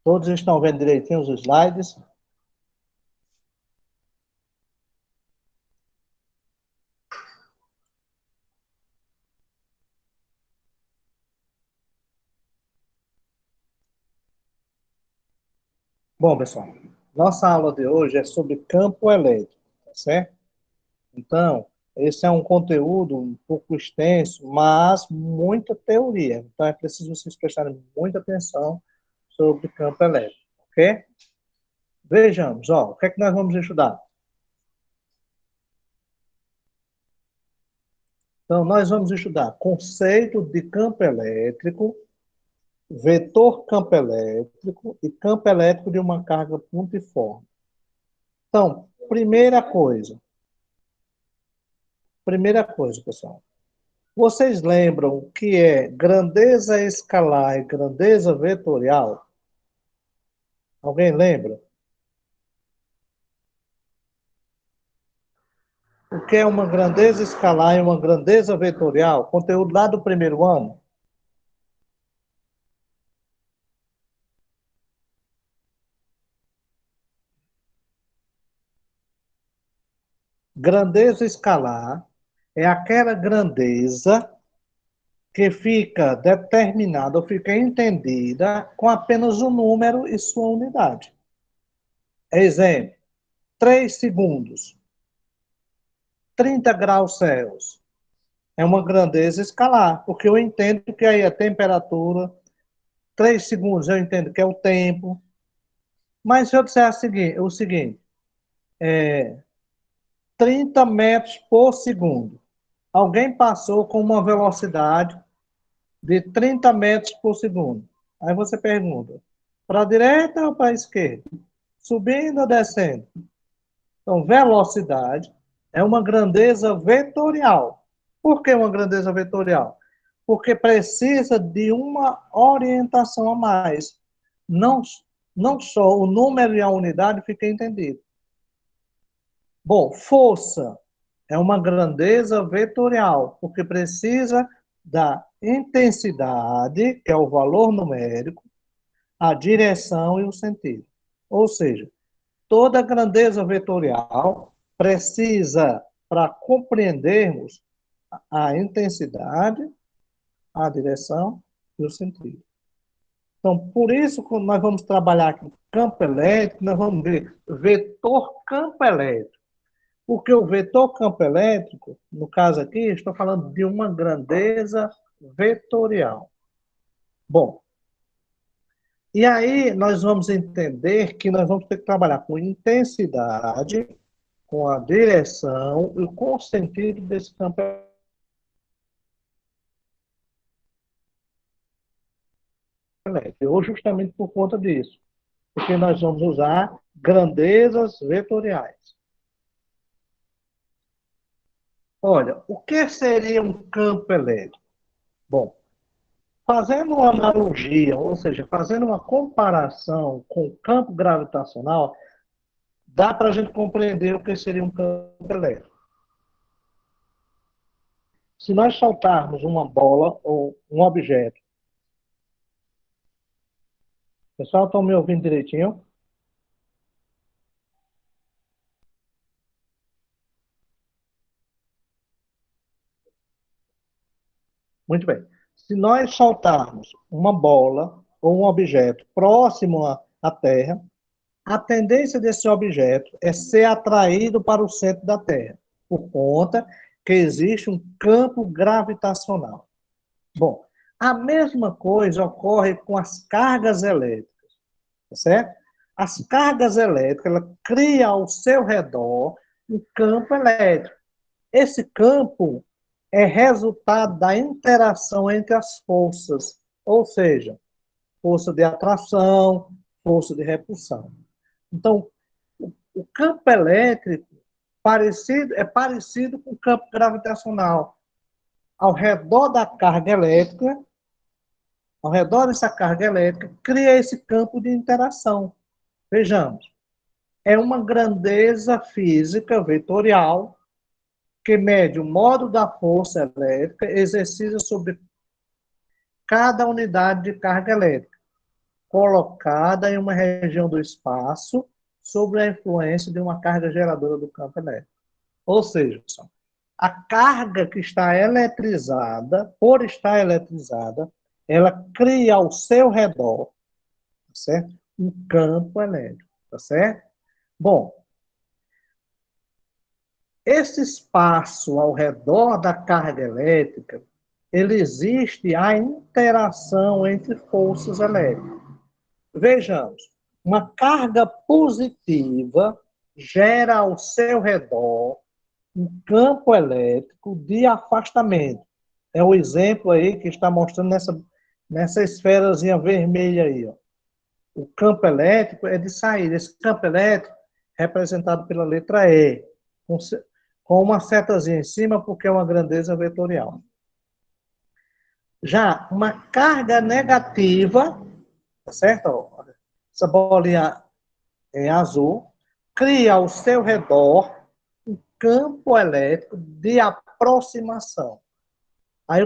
Todos estão vendo direitinho os slides? Bom, pessoal, nossa aula de hoje é sobre campo elétrico, tá certo? Então, esse é um conteúdo um pouco extenso, mas muita teoria. Então, é preciso vocês prestarem muita atenção sobre campo elétrico, ok? Vejamos, ó, o que é que nós vamos estudar? Então, nós vamos estudar conceito de campo elétrico, vetor campo elétrico e campo elétrico de uma carga pontiforme. Então, primeira coisa, pessoal. Vocês lembram o que é grandeza escalar e grandeza vetorial? Alguém lembra? O que é uma grandeza escalar e uma grandeza vetorial? Conteúdo lá do primeiro ano. Grandeza escalar é aquela grandeza que fica determinada ou fica entendida com apenas um número e sua unidade. Exemplo, 3 segundos, 30 graus Celsius. É uma grandeza escalar, porque eu entendo que aí a temperatura, 3 segundos eu entendo que é o tempo. Mas se eu disser o seguinte, 30 metros por segundo. Alguém passou com uma velocidade de 30 metros por segundo. Aí você pergunta, para a direita ou para a esquerda? Subindo ou descendo? Então, velocidade é uma grandeza vetorial. Por que uma grandeza vetorial? Porque precisa de uma orientação a mais. Não, não só o número e a unidade fica entendido. Bom, força é uma grandeza vetorial, porque precisa da intensidade, que é o valor numérico, a direção e o sentido. Ou seja, toda grandeza vetorial precisa, para compreendermos, a intensidade, a direção e o sentido. Então, por isso, quando nós vamos trabalhar aqui campo elétrico, nós vamos ver vetor campo elétrico. Porque o vetor campo elétrico, no caso aqui, estou falando de uma grandeza vetorial. Bom, e aí nós vamos entender que nós vamos ter que trabalhar com intensidade, com a direção e com o sentido desse campo elétrico. Ou justamente por conta disso, porque nós vamos usar grandezas vetoriais. Olha, o que seria um campo elétrico? Bom, fazendo uma analogia, ou seja, fazendo uma comparação com o campo gravitacional, dá para a gente compreender o que seria um campo elétrico. Se nós soltarmos uma bola ou um objeto, pessoal, estão me ouvindo direitinho? Muito bem. Se nós soltarmos uma bola ou um objeto próximo à Terra, a tendência desse objeto é ser atraído para o centro da Terra, por conta que existe um campo gravitacional. Bom, a mesma coisa ocorre com as cargas elétricas, tá certo? As cargas elétricas, ela cria ao seu redor um campo elétrico. Esse campo é resultado da interação entre as forças, ou seja, força de atração, força de repulsão. Então, o campo elétrico é parecido com o campo gravitacional. Ao redor da carga elétrica, ao redor dessa carga elétrica, cria esse campo de interação. Vejamos, é uma grandeza física vetorial que mede o modo da força elétrica exercida sobre cada unidade de carga elétrica. colocada em uma região do espaço sob a influência de uma carga geradora do campo elétrico. Ou seja, pessoal, a carga que está eletrizada, por estar eletrizada, ela cria ao seu redor, tá certo? Um campo elétrico, tá certo? Bom, esse espaço ao redor da carga elétrica, ele existe a interação entre forças elétricas. Vejamos, uma carga positiva gera ao seu redor um campo elétrico de afastamento. É o exemplo aí que está mostrando nessa esferazinha vermelha aí. Ó. O campo elétrico é de saída. Esse campo elétrico é representado pela letra E, com uma setazinha em cima, porque é uma grandeza vetorial. Já uma carga negativa, tá certo? Essa bolinha em azul, cria ao seu redor um campo elétrico de aproximação. Aí,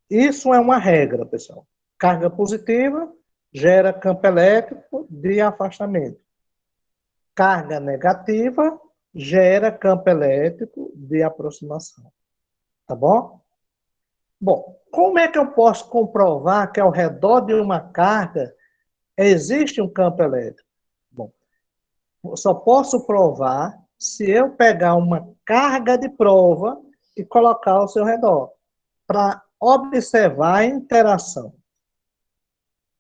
isso é uma regra, pessoal. Carga positiva gera campo elétrico de afastamento. Carga negativa gera campo elétrico de aproximação. Tá bom? Bom, como é que eu posso comprovar que ao redor de uma carga existe um campo elétrico? Bom, eu só posso provar se eu pegar uma carga de prova e colocar ao seu redor, para observar a interação.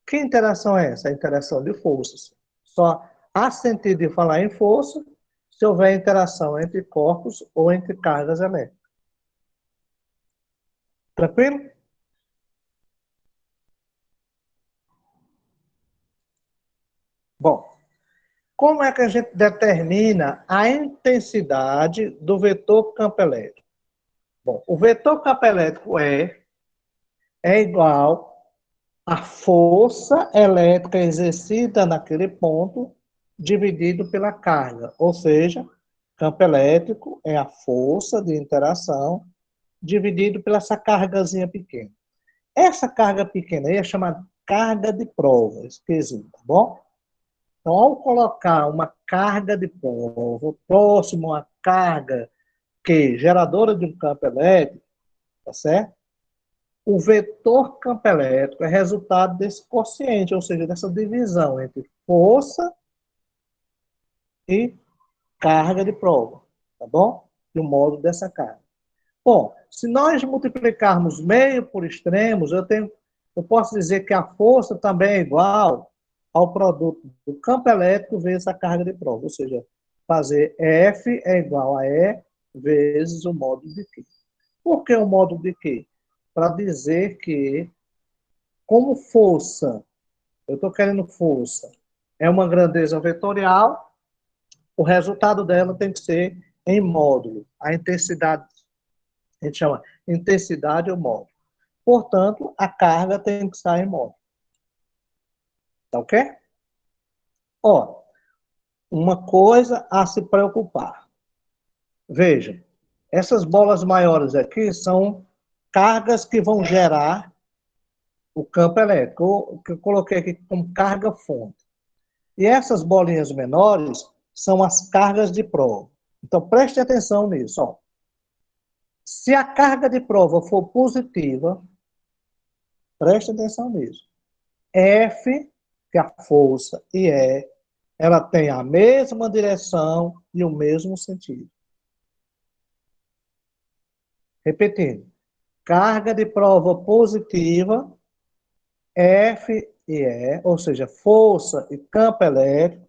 Que interação é essa? A interação de forças. Só há sentido de falar em força se houver interação entre corpos ou entre cargas elétricas. Tranquilo? Bom, como é que a gente determina a intensidade do vetor campo elétrico? Bom, o vetor campo elétrico é igual à força elétrica exercida naquele ponto dividido pela carga. Ou seja, campo elétrico é a força de interação dividido pela essa cargazinha pequena. Essa carga pequena aí é chamada carga de prova, esqueci, tá bom? Então, ao colocar uma carga de prova próximo à carga que geradora de um campo elétrico, tá certo? O vetor campo elétrico é resultado desse quociente, ou seja, dessa divisão entre força e carga de prova, tá bom? E o módulo dessa carga. Bom, se nós multiplicarmos meio por extremos, eu posso dizer que a força também é igual ao produto do campo elétrico vezes a carga de prova, ou seja, fazer F é igual a E vezes o módulo de Q. Por que o módulo de Q? Para dizer que, como força, eu estou querendo força, é uma grandeza vetorial, o resultado dela tem que ser em módulo. A intensidade, a gente chama intensidade ou módulo. Portanto, a carga tem que estar em módulo. Tá ok? Ó, uma coisa a se preocupar. Veja, essas bolas maiores aqui são cargas que vão gerar o campo elétrico, que eu coloquei aqui como carga fonte. E essas bolinhas menores são as cargas de prova. Então, preste atenção nisso. Ó. Se a carga de prova for positiva, preste atenção nisso. F, que é a força, e E, ela tem a mesma direção e o mesmo sentido. Repetindo. Carga de prova positiva, F e E, ou seja, força e campo elétrico,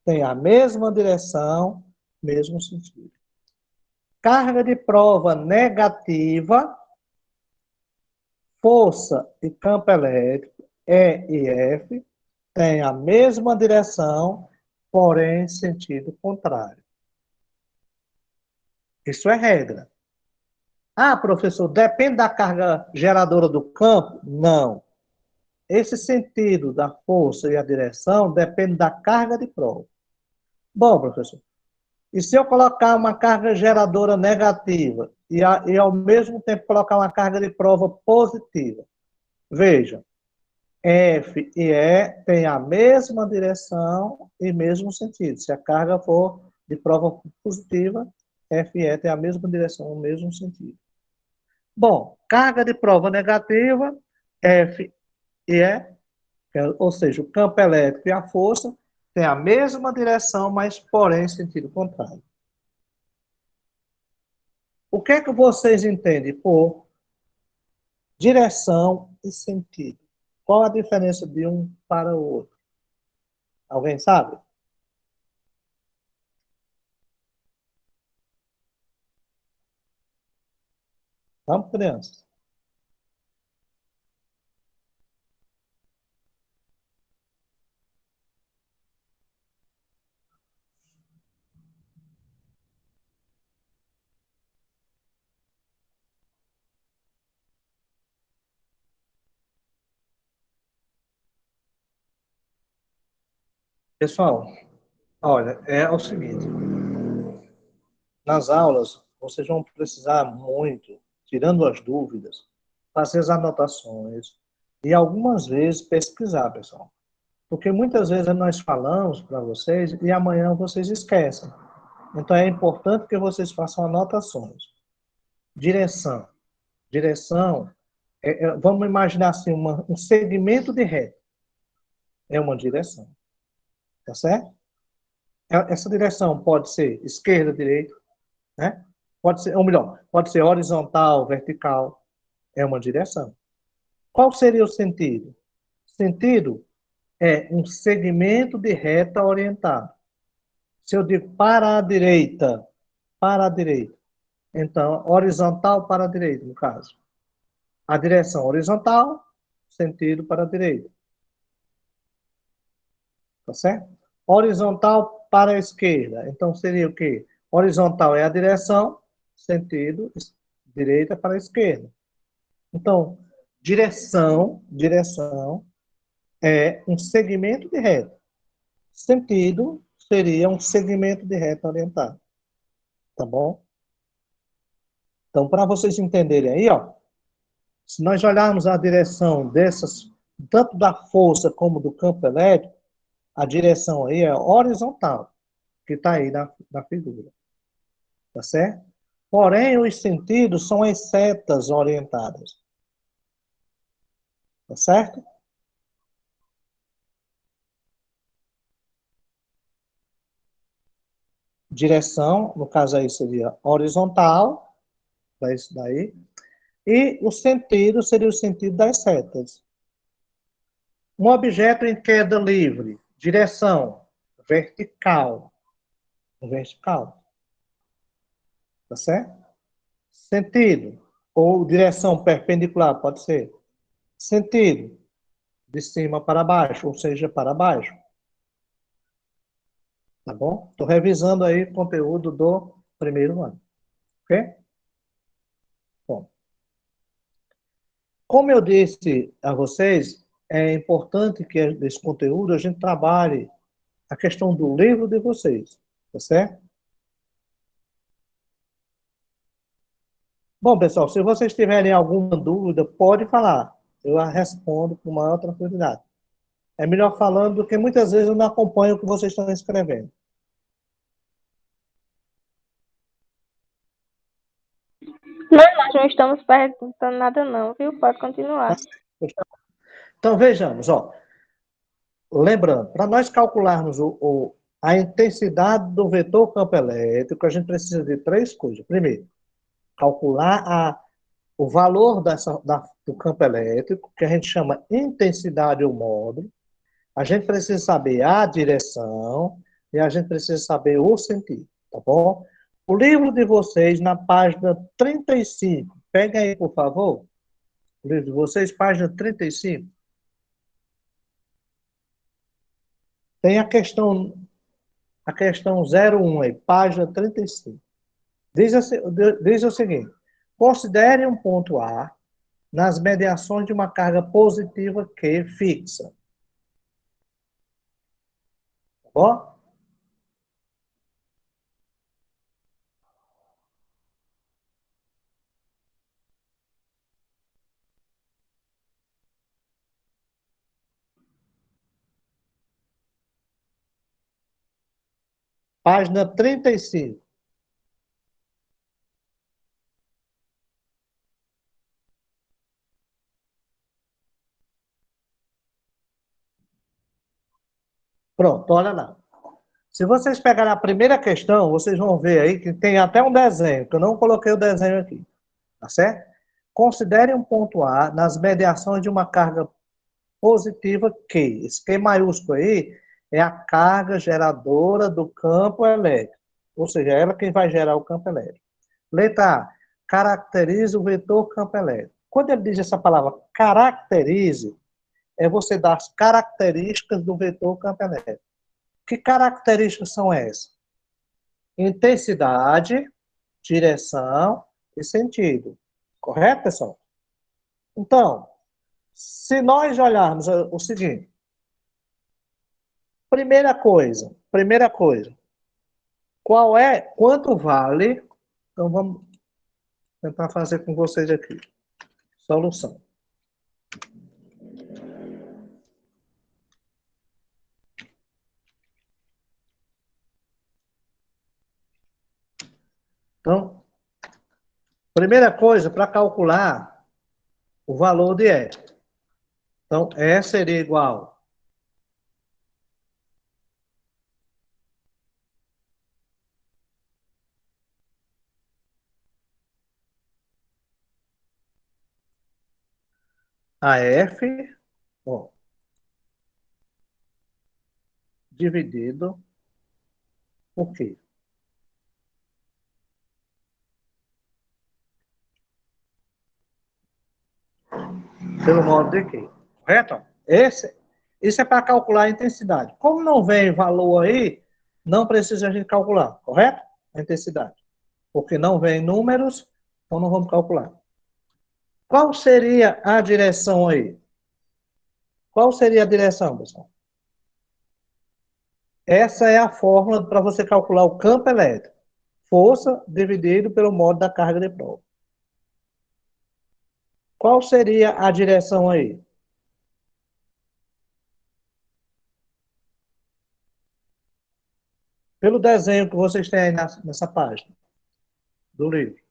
tem a mesma direção, mesmo sentido. Carga de prova negativa, força e campo elétrico, E e F, tem a mesma direção, porém sentido contrário. Isso é regra. Ah, professor, depende da carga geradora do campo? Não. Esse sentido da força e a direção depende da carga de prova. Bom, professor, e se eu colocar uma carga geradora negativa e ao mesmo tempo colocar uma carga de prova positiva? Veja, F e E têm a mesma direção e mesmo sentido. Se a carga for de prova positiva, F e E têm a mesma direção, o mesmo sentido. Bom, carga de prova negativa, F e E, ou seja, o campo elétrico e a força têm a mesma direção, mas porém em sentido contrário. O que é que vocês entendem por direção e sentido? Qual a diferença de um para o outro? Alguém sabe? Vamos, crianças. Pessoal, olha, é o seguinte, nas aulas, vocês vão precisar muito, tirando as dúvidas, fazer as anotações e algumas vezes pesquisar, pessoal. Porque muitas vezes nós falamos para vocês e amanhã vocês esquecem. Então é importante que vocês façam anotações. Direção. Direção, vamos imaginar assim, um segmento de reta. É uma direção. Tá certo? Essa direção pode ser esquerda, direita, né? Pode ser, ou melhor, pode ser horizontal, vertical, é uma direção. Qual seria o sentido? Sentido é um segmento de reta orientado. Se eu digo para a direita, então horizontal para a direita, no caso. A direção horizontal, sentido para a direita. Tá certo? Horizontal para a esquerda, então seria o quê? Horizontal é a direção, sentido direita para a esquerda. Então, direção é um segmento de reta. Sentido seria um segmento de reta orientado. Tá bom? Então, para vocês entenderem aí, ó, se nós olharmos a direção dessas, tanto da força como do campo elétrico, a direção aí é horizontal, que está aí na figura. Tá certo? Porém, os sentidos são as setas orientadas. Tá certo? Direção, no caso aí seria horizontal, é isso daí. E o sentido seria o sentido das setas. Um objeto em queda livre, direção vertical, vertical, tá certo? Sentido, ou direção perpendicular, pode ser. Sentido, de cima para baixo, ou seja, para baixo. Tá bom? Estou revisando aí o conteúdo do primeiro ano. Ok? Bom, como eu disse a vocês, é importante que nesse conteúdo a gente trabalhe a questão do livro de vocês. Tá certo? Bom, pessoal, se vocês tiverem alguma dúvida, pode falar. Eu a respondo com maior tranquilidade. É melhor falando do que muitas vezes eu não acompanho o que vocês estão escrevendo. Não, nós não estamos perguntando nada não, viu? Pode continuar. Então, vejamos, ó. Lembrando, para nós calcularmos a intensidade do vetor campo elétrico, a gente precisa de três coisas. Primeiro, calcular o valor do campo elétrico, que a gente chama intensidade ou módulo. A gente precisa saber a direção e a gente precisa saber o sentido, tá bom? O livro de vocês, na página 35, pega aí, por favor. O livro de vocês, página 35. Tem a questão 01 aí, página 35. Diz o seguinte: considere um ponto A nas mediações de uma carga positiva Q fixa. Tá bom? Página 35. Pronto, olha lá. Se vocês pegarem a primeira questão, vocês vão ver aí que tem até um desenho, que eu não coloquei o desenho aqui, tá certo? Considere um ponto A nas mediações de uma carga positiva Q. Esse Q maiúsculo aí é a carga geradora do campo elétrico. Ou seja, é ela quem vai gerar o campo elétrico. Letra A. Caracterize o vetor campo elétrico. Quando ele diz essa palavra caracterize, é você dar as características do vetor campo elétrico. Que características são essas? Intensidade, direção e sentido. Correto, pessoal? Então, se nós olharmos o seguinte, primeira coisa, quanto vale, então vamos tentar fazer com vocês aqui, solução. Então, primeira coisa, para calcular o valor de E. Então, E seria igual a F, ó, dividido por quê? Pelo modo de quê? Correto? Isso é para calcular a intensidade. Como não vem valor aí, não precisa a gente calcular, correto? A intensidade. Porque não vem números, então não vamos calcular. Qual seria a direção aí? Qual seria a direção, pessoal? Essa é a fórmula para você calcular o campo elétrico. Força dividido pelo modo da carga de prova. Qual seria a direção aí? Pelo desenho que vocês têm aí nessa página do livro.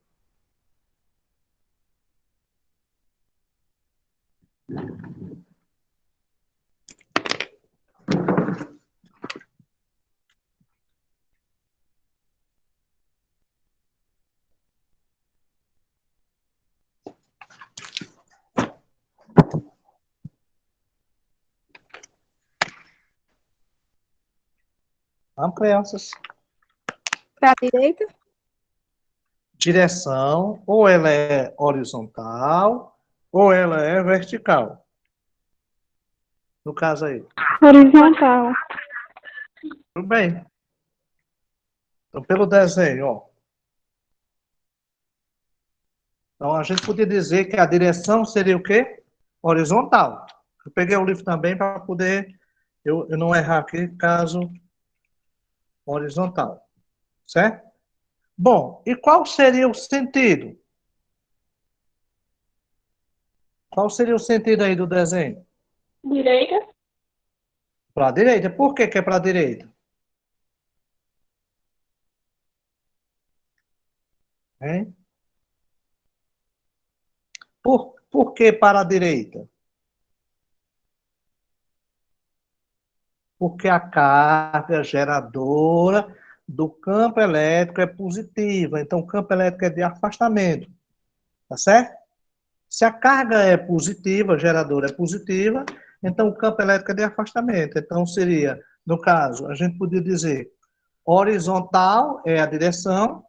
Vamos, crianças. Para a direita? Direção, ou ela é horizontal, ou ela é vertical. No caso aí. Horizontal. Tudo bem. Então, pelo desenho, ó. Então, a gente podia dizer que a direção seria o quê? Horizontal. Eu peguei o livro também para poder eu não errar aqui, caso horizontal. Certo? Bom, e qual seria o sentido? Qual seria o sentido aí do desenho? Direita? Para a direita. Por que é para a direita? Hein? Por que para a direita? Porque a carga geradora do campo elétrico é positiva. Então, o campo elétrico é de afastamento. Tá certo? Se a carga é positiva, a geradora é positiva, então o campo elétrico é de afastamento. Então, seria, no caso, a gente podia dizer horizontal é a direção,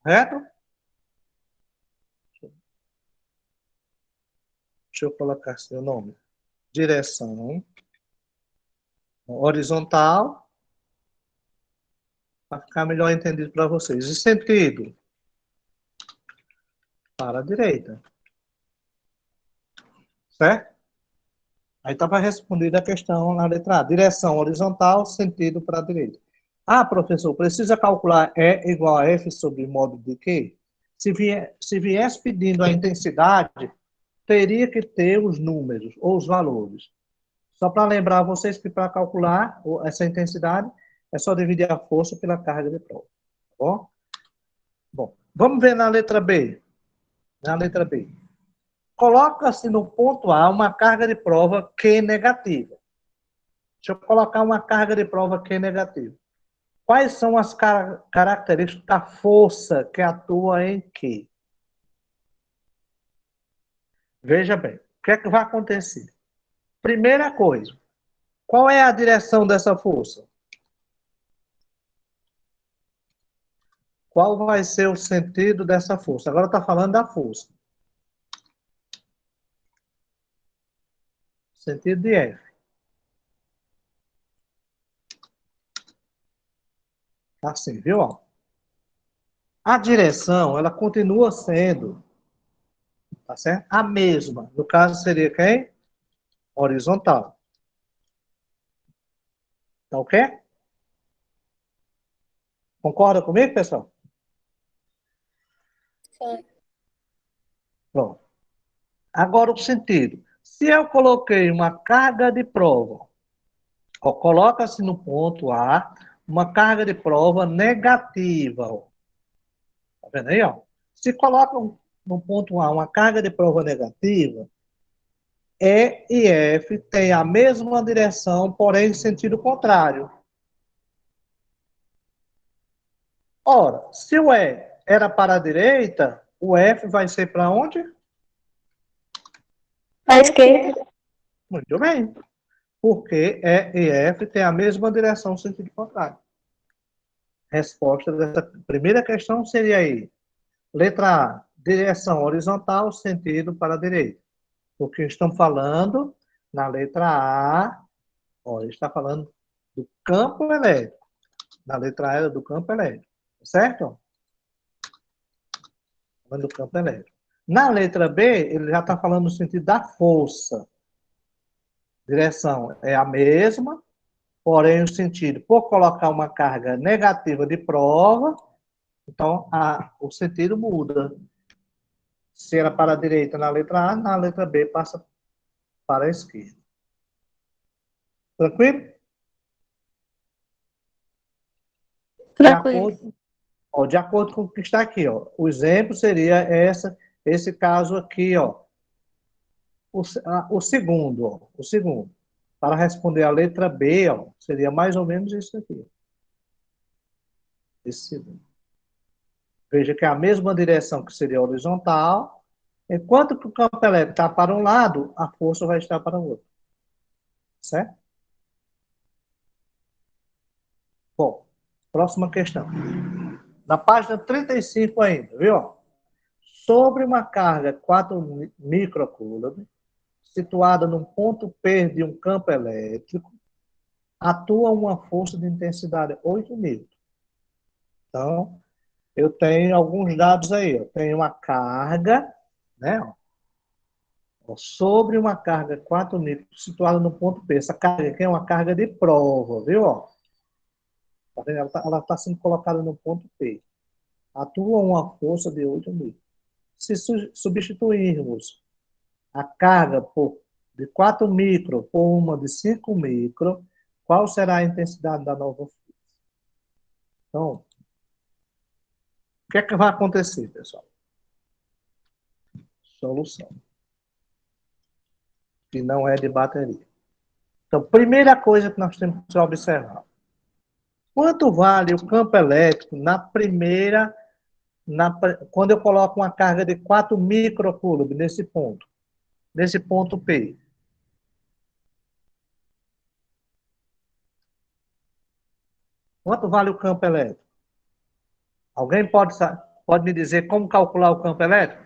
correto? Deixa eu colocar seu nome. Direção horizontal, para ficar melhor entendido para vocês. E sentido? Para a direita. Certo? Aí estava respondida a questão na letra A. Direção horizontal, sentido para a direita. Ah, professor, precisa calcular E igual a F sobre modo de Q? Se viesse pedindo a intensidade, teria que ter os números ou os valores. Só para lembrar vocês que para calcular essa intensidade, É só dividir a força pela carga de prova. Tá bom? Bom, vamos ver na letra B. Na letra B. Coloca-se no ponto A uma carga de prova Q negativa. Deixa eu colocar uma carga de prova Q negativa. Quais são as características da força que atua em Q? Veja bem, o que é que vai acontecer? Primeira coisa, qual é a direção dessa força? Qual vai ser o sentido dessa força? Agora está falando da força. Sentido de F. Assim, viu? A direção, ela continua sendo, tá certo? A mesma. No caso, seria quem? Horizontal. Tá ok? Concorda comigo, pessoal? Sim. Pronto. Agora o sentido. Se eu coloquei uma carga de prova, ó, coloca-se no ponto A uma carga de prova negativa. Ó. Tá vendo aí? Ó? Se coloca no ponto A uma carga de prova negativa, E e F têm a mesma direção, porém em sentido contrário. Ora, se o E era para a direita, o F vai ser para onde? À esquerda. Muito bem. Porque E e F têm a mesma direção, sentido contrário. Resposta dessa primeira questão seria aí. Letra A, direção horizontal, sentido para a direita. Porque estamos falando na letra A, ó, está falando do campo elétrico. Na letra A era do campo elétrico. Certo? Falando do campo elétrico. Na letra B, ele já está falando no sentido da força. Direção é a mesma, porém o sentido, por colocar uma carga negativa de prova, então o sentido muda. Se era para a direita na letra A, na letra B passa para a esquerda. Tranquilo? De Tranquilo. acordo, ó, de acordo com o que está aqui, ó, o exemplo seria esse caso aqui, ó, o segundo, ó, o segundo. Para responder a letra B, ó, seria mais ou menos isso aqui. Esse segundo. Veja que é a mesma direção que seria horizontal, enquanto que o campo elétrico está para um lado, a força vai estar para o outro. Certo? Bom, próxima questão. Na página 35 ainda, viu? Sobre uma carga 4 microcoulomb, situada num ponto P de um campo elétrico, atua uma força de intensidade 8 newton. Então, eu tenho alguns dados aí. Eu tenho uma carga, né? Sobre uma carga 4 newtons situada no ponto P. Essa carga aqui é uma carga de prova, viu? Tá vendo? Ela tá sendo colocada no ponto P. Atua uma força de 8 newtons. Se substituirmos a carga de 4 micro por uma de 5 micro, qual será a intensidade da nova força? Então, o que é que vai acontecer, pessoal? Solução. Que não é de bateria. Então, primeira coisa que nós temos que observar. Quanto vale o campo elétrico quando eu coloco uma carga de 4 microcoulomb nesse ponto P? Quanto vale o campo elétrico? Alguém pode me dizer como calcular o campo elétrico?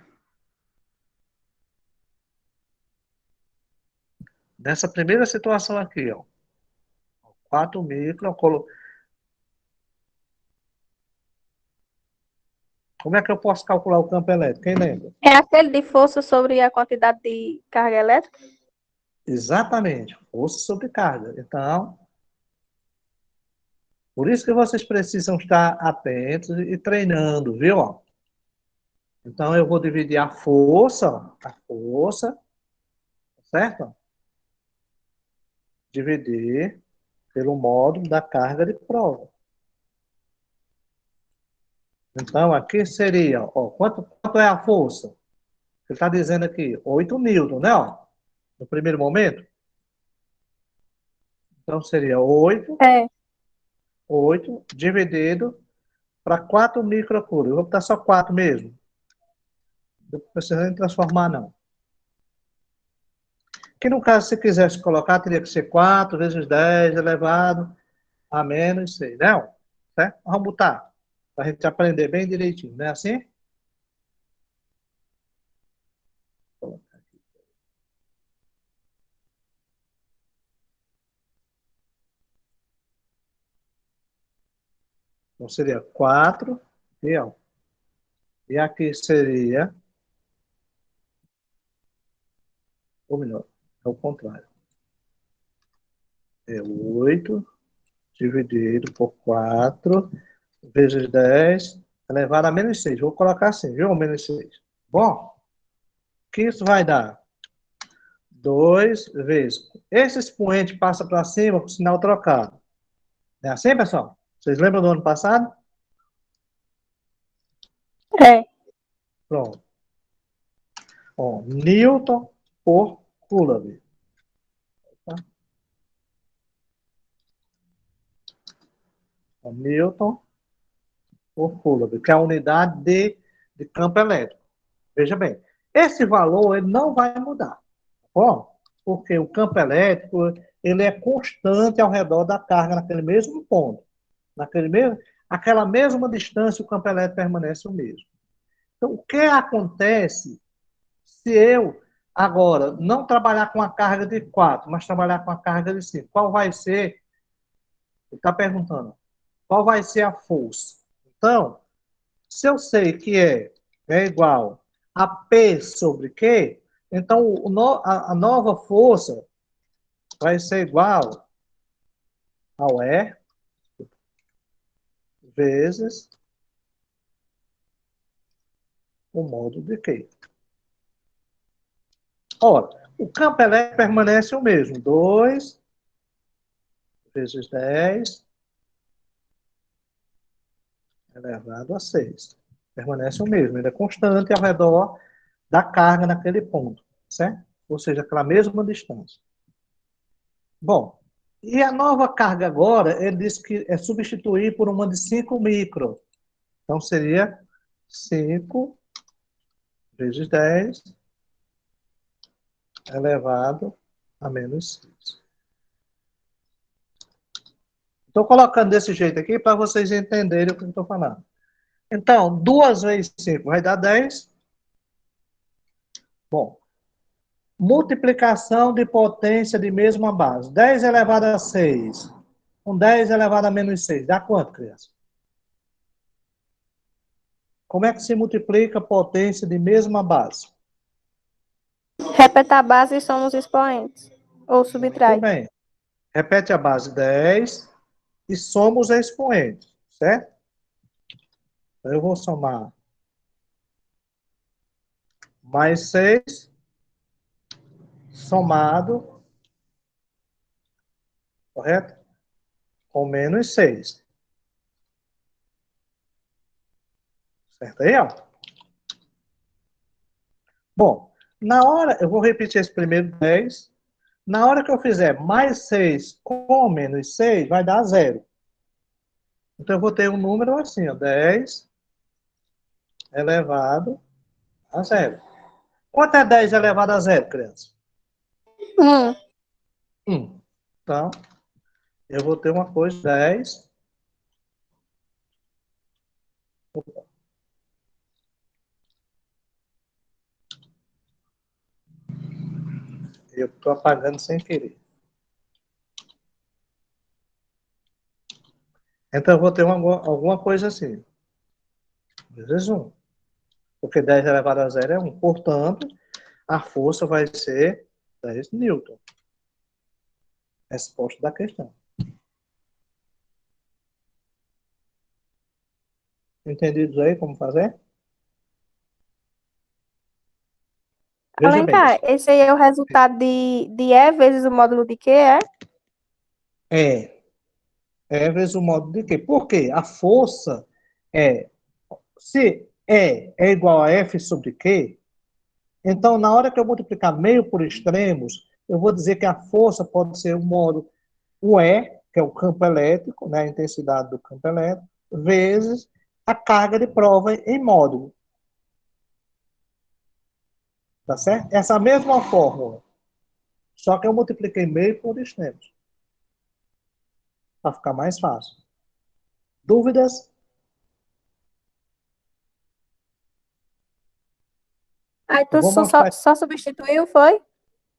Nessa primeira situação aqui, ó. 4 micro, como é que eu posso calcular o campo elétrico? Quem lembra? É aquele de força sobre a quantidade de carga elétrica? Exatamente, força sobre carga. Então, por isso que vocês precisam estar atentos e treinando, viu? Então, eu vou dividir a força, certo? Dividir. pelo módulo da carga de prova. Então, aqui seria, ó, quanto é a força? Ele está dizendo aqui, 8 newton, né? Ó, no primeiro momento. Então, seria 8 dividido para 4 microcoulombs. Eu vou botar só 4 mesmo. Não precisa nem transformar, não. Que no caso, se quisesse colocar, teria que ser 4 vezes 10 elevado a menos 6, né? Certo? Vamos botar, para a gente aprender bem direitinho, não é assim? Então, seria 4, e aqui seria, ou melhor, é o contrário. É 8 dividido por 4 vezes 10 elevado a menos 6. Vou colocar assim, viu? Menos 6. Bom, o que isso vai dar? 2 vezes. Esse expoente passa para cima com o sinal trocado. É assim, pessoal? Vocês lembram do ano passado? É. Pronto. Ó, Newton por Coulomb. Tá? Ó, Newton por Coulomb, que é a unidade de campo elétrico. Veja bem, esse valor ele não vai mudar. Ó, porque o campo elétrico ele é constante ao redor da carga naquele mesmo ponto. Aquela mesma distância, o campo elétrico permanece o mesmo. Então, o que acontece se eu agora não trabalhar com a carga de 4, mas trabalhar com a carga de 5? Qual vai ser? Ele está perguntando. Qual vai ser a força? Então, se eu sei que é igual a P sobre Q, então a nova força vai ser igual ao E vezes o módulo de Q. Ora, o campo elétrico permanece o mesmo. 2 vezes 10 elevado a 6. Permanece o mesmo. Ele é constante ao redor da carga naquele ponto. Certo? Ou seja, aquela mesma distância. Bom, e a nova carga agora, ele disse que é substituir por uma de 5 micro. Então, seria 5 vezes 10 elevado a menos 6. Estou colocando desse jeito aqui para vocês entenderem o que eu estou falando. Então, 2 vezes 5 vai dar 10. Bom, multiplicação de potência de mesma base. 10 elevado a 6 com 10 elevado a menos 6. Dá quanto, criança? Como é que se multiplica potência de mesma base? Repete a base e soma os expoentes. Ou Muito subtrai. bem. Repete a base 10 e soma os expoentes, certo? Então, eu vou somar mais 6 somado, correto? Com menos 6. Certo aí, ó? Bom, na hora, eu vou repetir esse primeiro 10. Na hora que eu fizer mais 6 com menos 6, vai dar 0. Então, eu vou ter um número assim, ó, 10 elevado a 0. Quanto é 10 elevado a 0, criança? 1. Então, eu vou ter uma coisa, 10. Eu estou apagando sem querer. Então, eu vou ter alguma coisa assim. Vezes 1. Porque 10 elevado a 0 é 1. Portanto, a força vai ser 10 newton. Resposta da questão. Entendidos aí como fazer? Veja Vem bem, cá, esse aí é o resultado de E vezes o módulo de Q, é? é. E vezes o módulo de quê? Por quê? A força é, se E é igual a F sobre Q, então na hora que eu multiplicar meio por extremos, eu vou dizer que a força pode ser o módulo, o E, que é o campo elétrico, né, a intensidade do campo elétrico, vezes a carga de prova em módulo. Tá certo? Essa mesma fórmula, só que eu multipliquei meio por extremos, para ficar mais fácil. Dúvidas? Aí Eu tu vou só, mostrar. só substituiu, foi?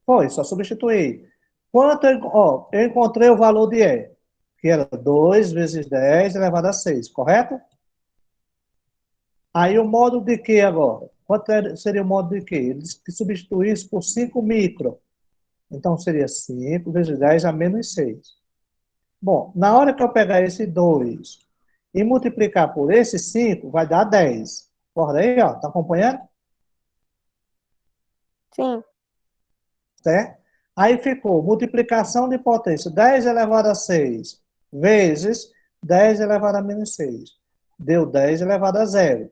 Foi, só substituir. Quanto eu encontrei o valor de E, que era 2 vezes 10 elevado a 6, correto? Aí o módulo de Q agora? Quanto seria o módulo de Q? Ele disse que substituísse por 5 micro. Então seria 5 vezes 10 a menos 6. Bom, na hora que eu pegar esse 2 e multiplicar por esse 5, vai dar 10. Acorda aí, ó, tá acompanhando? Sim. Certo? Aí ficou multiplicação de potência, 10 elevado a 6 vezes 10 elevado a menos 6. Deu 10 elevado a 0.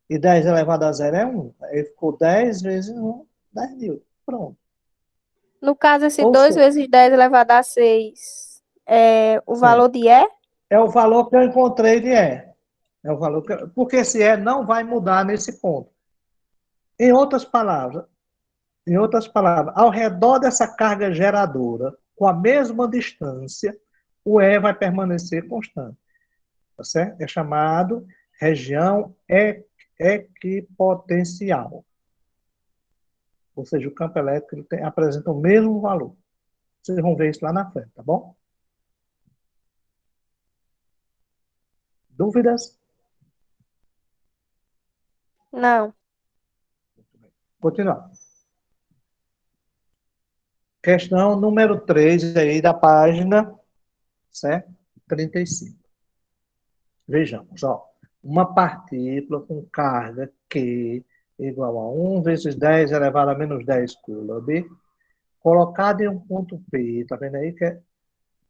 E 10 elevado a 0 é 1. Aí ficou 10 vezes 1, 10 mil. Pronto. No caso, esse Ou 2 seja, vezes 10 elevado a 6 é o valor certo. de E? É o valor que eu encontrei de E. É o valor que porque esse E não vai mudar nesse ponto. Em outras palavras, ao redor dessa carga geradora, com a mesma distância, o E vai permanecer constante. Tá certo? É chamado região equipotencial. Ou seja, o campo elétrico apresenta o mesmo valor. Vocês vão ver isso lá na frente, tá bom? Dúvidas? Não. Continuar. Questão número 3 aí da página, certo? 35. Vejamos, ó. Uma partícula com carga Q igual a 1 vezes 10 elevado a menos 10 coulomb, colocada em um ponto P, tá vendo aí que é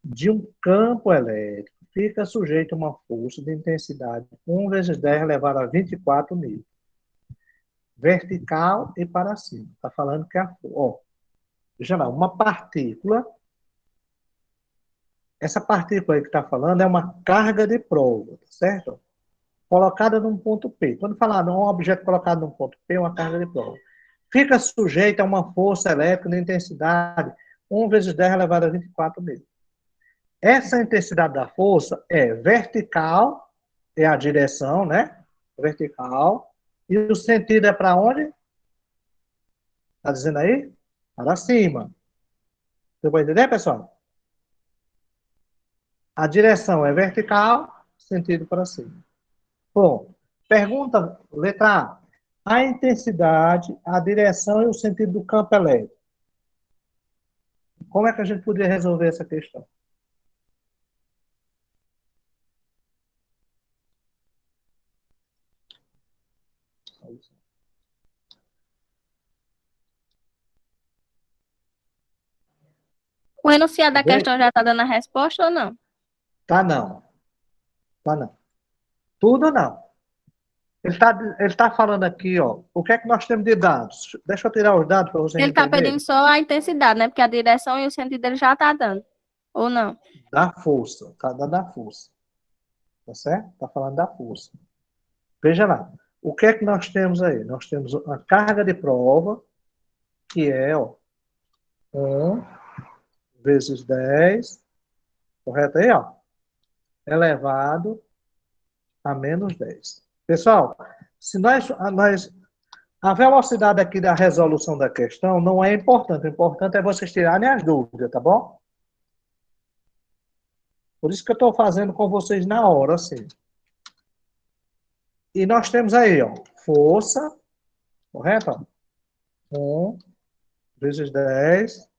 de um campo elétrico, fica sujeito a uma força de intensidade 1 vezes 10 elevado a 24 newton, vertical e para cima. Está falando que ó, veja lá, uma partícula, essa partícula aí que está falando é uma carga de prova, tá certo? Colocada num ponto P. Quando falar num objeto colocado num ponto P, é uma carga de prova. Fica sujeita a uma força elétrica de intensidade 1 vezes 10 elevado a 24 newton. Essa intensidade da força é vertical, é a direção, né? Vertical. E o sentido é para onde? Está dizendo aí? Para cima. Você pode entender, pessoal? A direção é vertical, sentido para cima. Bom, pergunta, letra A. A intensidade, a direção e o sentido do campo elétrico. Como é que a gente poderia resolver essa questão? O enunciado da Vê? questão já está dando a resposta ou não? Tá não. Tá não. Tudo não. Ele tá falando aqui, ó, o que é que nós temos de dados? Deixa eu tirar os dados para vocês Ele está pedindo entenderem. só a intensidade, né? Porque a direção e o sentido dele já está dando. Ou não? Da força, tá dando a força. Tá certo? Tá falando da força. Veja lá. O que é que nós temos aí? Nós temos a carga de prova, que é, ó, 1 vezes 10, correto aí, ó? Elevado a menos 10. Pessoal, se a velocidade aqui da resolução da questão não é importante. O importante é vocês tirarem as dúvidas, tá bom? Por isso que eu estou fazendo com vocês na hora, assim. E nós temos aí, ó, força, correto? 1 vezes 10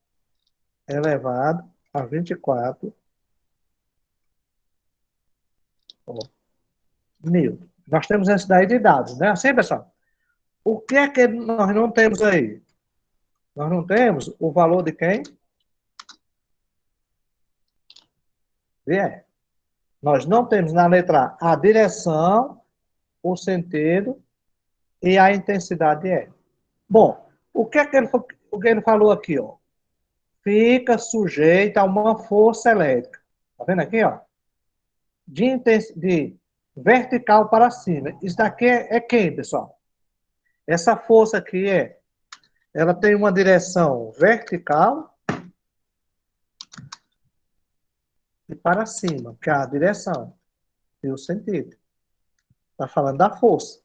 elevado a 24 ó, newton. Nós temos essa daí de dados, né? Assim, pessoal? O que é que nós não temos aí? Nós não temos o valor de quem? vier. Nós não temos na letra A a direção, o sentido e a intensidade é. Bom, o que é que o que ele falou aqui, ó? Fica sujeito a uma força elétrica. Tá vendo aqui, ó? De vertical para cima. Isso daqui é quem, pessoal? Essa força aqui ela tem uma direção vertical e para cima, que é a direção e o sentido. Está falando da força.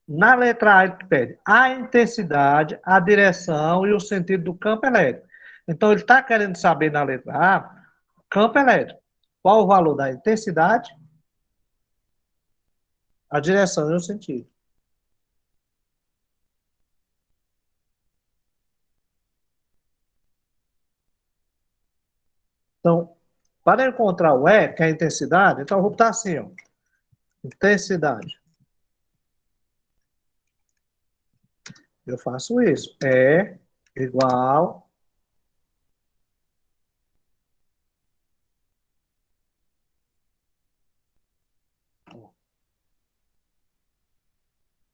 Na letra A, ele pede a intensidade, a direção e o sentido do campo elétrico. Então, ele está querendo saber na letra A, campo elétrico. Qual o valor da intensidade, a direção e o sentido. Então, para encontrar o E, que é a intensidade, então eu vou botar assim, ó. Intensidade. Eu faço isso. É igual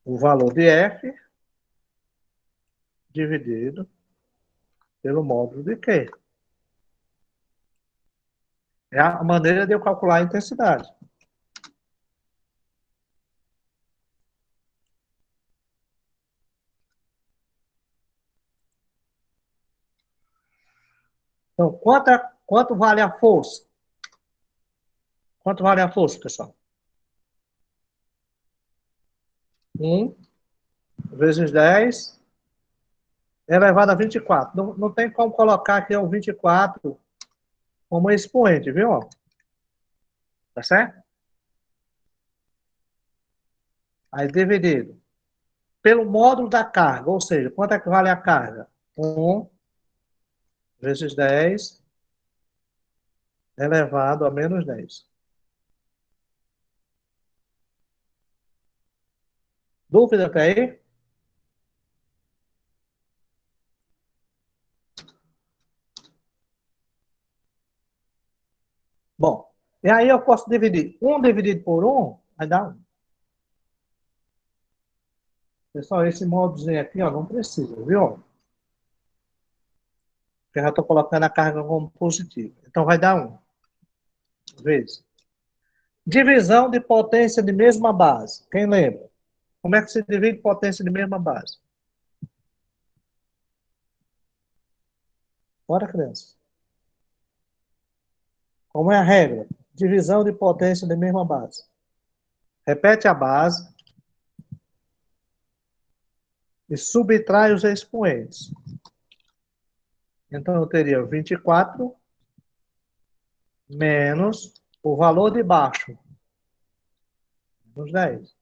o valor de F dividido pelo módulo de Q. É a maneira de eu calcular a intensidade. Então, quanto vale a força? Quanto vale a força, pessoal? 1 vezes 10 elevado a 24. Não tem como colocar aqui o 24 como expoente, viu? Tá certo? Aí dividido pelo módulo da carga, ou seja, quanto é que vale a carga? 1 vezes 10 elevado a menos 10. Dúvida até aí? Bom, e aí eu posso dividir 1 dividido por 1, vai dar 1. Pessoal, esse módulozinho aqui, ó, não precisa, viu? Porque eu já estou colocando a carga como positiva. Então vai dar 1 vezes. Divisão de potência de mesma base. Quem lembra? Como é que se divide potência de mesma base? Bora, criança. Como é a regra? Divisão de potência de mesma base. Repete a base e subtrai os expoentes. Então, eu teria 24 menos o valor de baixo, menos 10.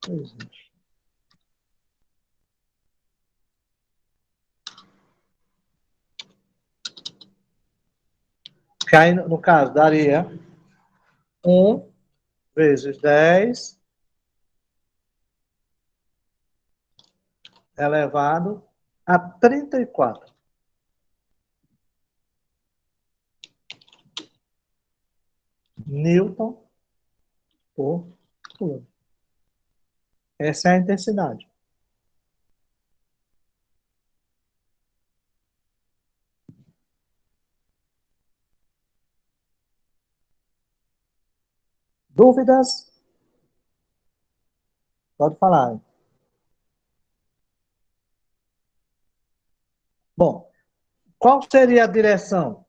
Pois é. Que aí, no caso, daria 1 vezes 10 elevado a 34 newton por coulomb. Essa é a intensidade. Dúvidas? Pode falar. Bom, qual seria a direção?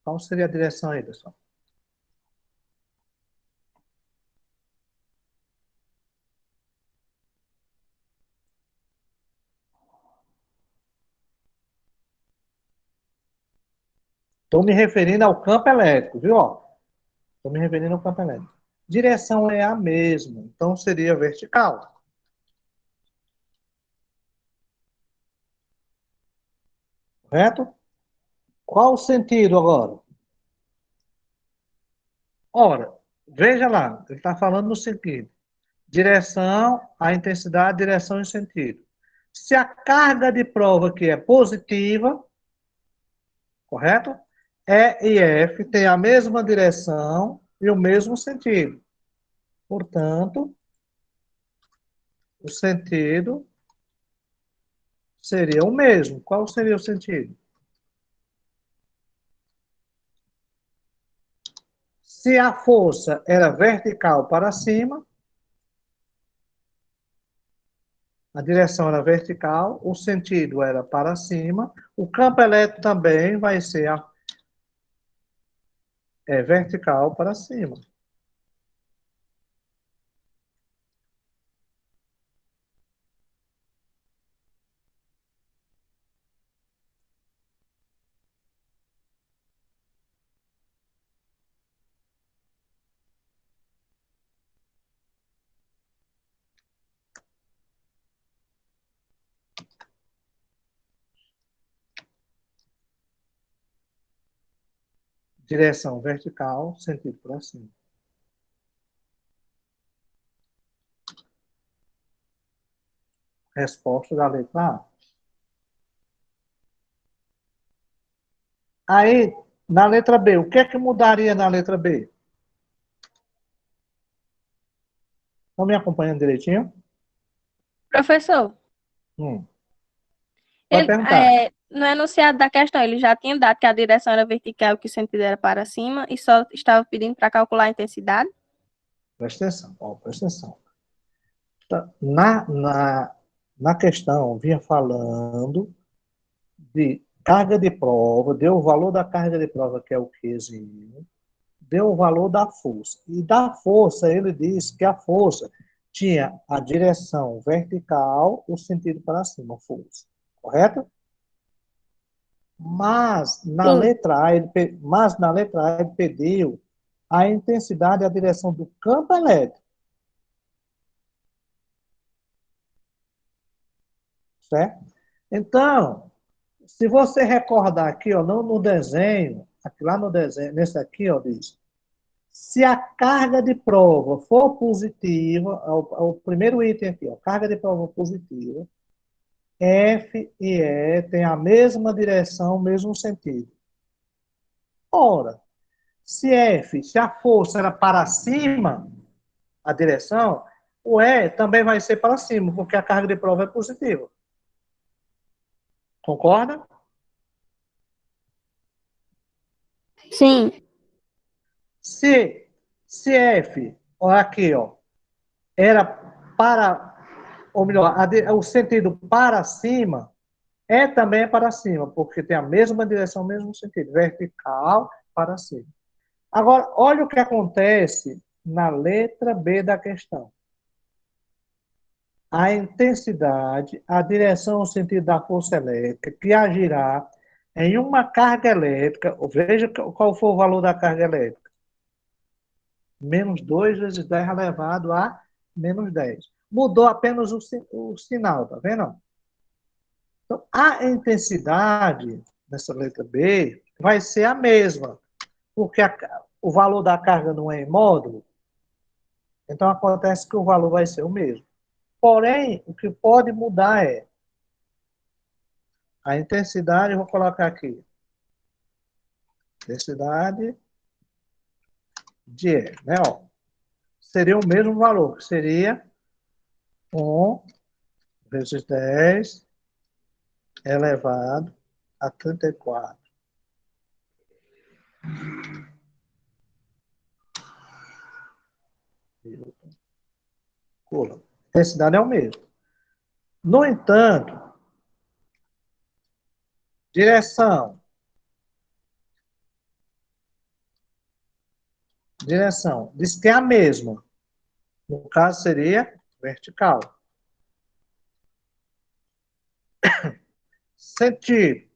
Qual seria a direção aí, pessoal? Estou me referindo ao campo elétrico, viu? Estou me referindo ao campo elétrico. Direção é a mesma, então seria vertical. Correto? Qual o sentido agora? Ora, veja lá, ele está falando no sentido. Direção, a intensidade, direção e sentido. Se a carga de prova aqui é positiva, correto? E e F têm a mesma direção e o mesmo sentido. Portanto, o sentido seria o mesmo. Qual seria o sentido? Se a força era vertical para cima, a direção era vertical, o sentido era para cima, o campo elétrico também vai ser vertical para cima. Direção vertical, sentido para cima. Resposta da letra A. Aí, na letra B, o que é que mudaria na letra B? Estão me acompanhando direitinho? Professor, Pode ele, perguntar. no enunciado da questão, ele já tinha dado que a direção era vertical e que o sentido era para cima e só estava pedindo para calcular a intensidade? Presta atenção, presta atenção. Na questão, vinha falando de carga de prova, deu o valor da carga de prova, que é o Qzinho, deu o valor da força. E da força, ele disse que a força tinha a direção vertical, o sentido para cima, força. Correto? Sim. Mas na letra A ele pediu a intensidade e a direção do campo elétrico. Certo? Então, se você recordar aqui, ó, no desenho, aqui, lá no desenho, nesse aqui, ó, diz, se a carga de prova for positiva, o primeiro item aqui, ó, carga de prova positiva, F e E têm a mesma direção, o mesmo sentido. Ora, se a força era para cima, a direção, o E também vai ser para cima, porque a carga de prova é positiva. Concorda? Sim. Se F, ó, aqui, ó, era para, ou melhor, o sentido para cima, também é para cima, porque tem a mesma direção, o mesmo sentido, vertical para cima. Agora, olha o que acontece na letra B da questão. A intensidade, a direção, o sentido da força elétrica, que agirá em uma carga elétrica, veja qual foi o valor da carga elétrica. Menos 2 vezes 10 elevado a menos 10. Mudou apenas o sinal, tá vendo? Então, a intensidade, nessa letra B, vai ser a mesma, porque o valor da carga não é em módulo, então acontece que o valor vai ser o mesmo. Porém, o que pode mudar é a intensidade, eu vou colocar aqui, intensidade de E, né? Ó, seria o mesmo valor, que seria 1 vezes 10 elevado a 34. A intensidade é o mesmo. No entanto, direção. Direção. Diz que é a mesma. No caso, seria vertical. Sentido.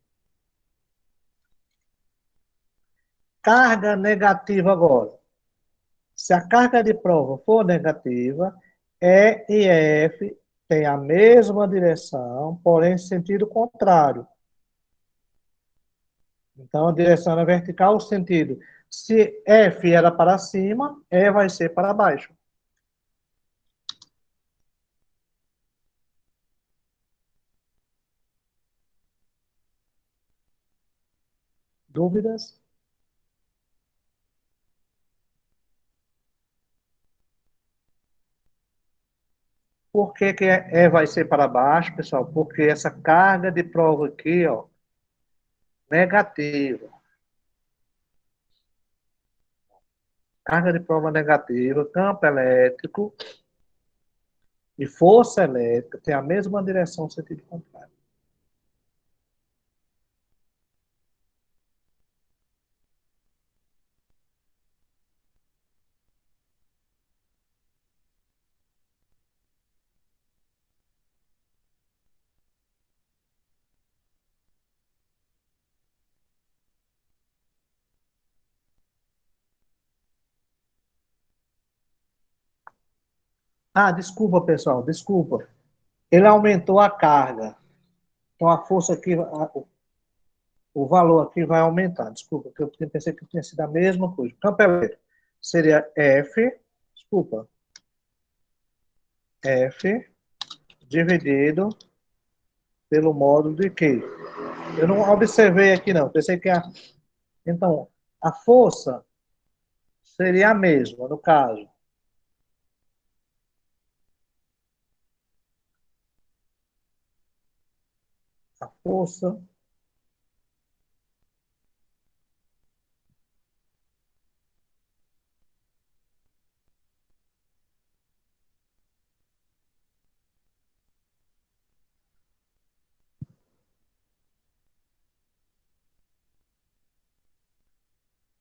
carga negativa agora. Se a carga de prova for negativa, E e F têm a mesma direção, porém em sentido contrário. Então, a direção é vertical, o sentido. Se F era para cima, E vai ser para baixo. Dúvidas? Por que que E vai ser para baixo, pessoal? Porque essa carga de prova aqui, ó, negativa. Carga de prova negativa, campo elétrico e força elétrica tem a mesma direção, sentido contrário. Ah, desculpa, pessoal, desculpa. Ele aumentou a carga. Então, a força aqui, o valor aqui vai aumentar. Desculpa, porque eu pensei que tinha sido a mesma coisa. Campo elétrico seria F, desculpa, F dividido pelo módulo de Q. Eu não observei aqui, não. Pensei que Então, a força seria a mesma, no caso. A força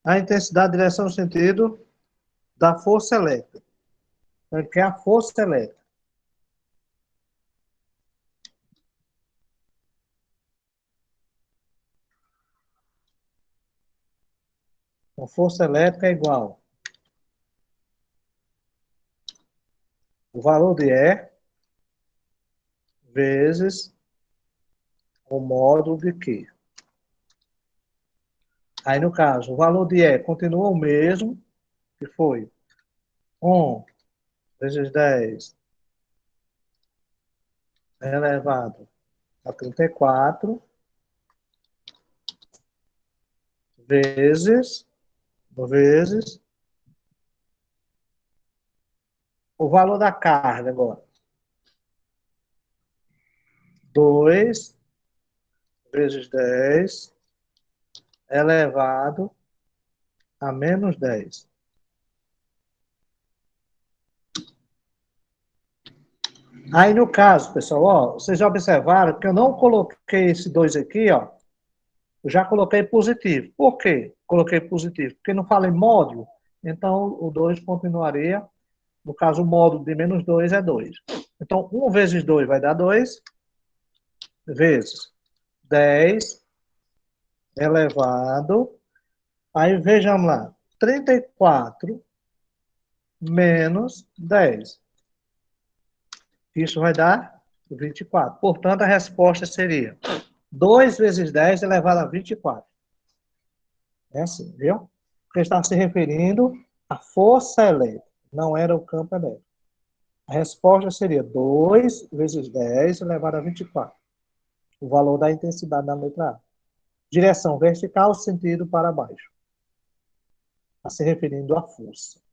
a intensidade, direção, sentido da força elétrica. Então, ele quer a força elétrica. Então, força elétrica é igual o valor de E vezes o módulo de Q. Aí, no caso, o valor de E continua o mesmo, que foi 1 vezes 10 elevado a 34 vezes o valor da carga agora. 2 vezes 10 elevado a menos 10. Aí, no caso, pessoal, ó, vocês já observaram que eu não coloquei esse 2 aqui, ó. Eu já coloquei positivo. Por quê? Coloquei positivo. Porque não fala em módulo, então o 2 continuaria. No caso, o módulo de menos 2 é 2. Então, 1 vezes 2 vai dar 2, vezes 10 elevado. Aí, vejamos lá. 34 menos 10. Isso vai dar 24. Portanto, a resposta seria 2 vezes 10 elevado a 24. É assim, viu? Porque está se referindo à força elétrica, não era o campo elétrico. A resposta seria 2 vezes 10 elevado a 24. O valor da intensidade da letra A. Direção vertical, sentido para baixo. Está se referindo à força.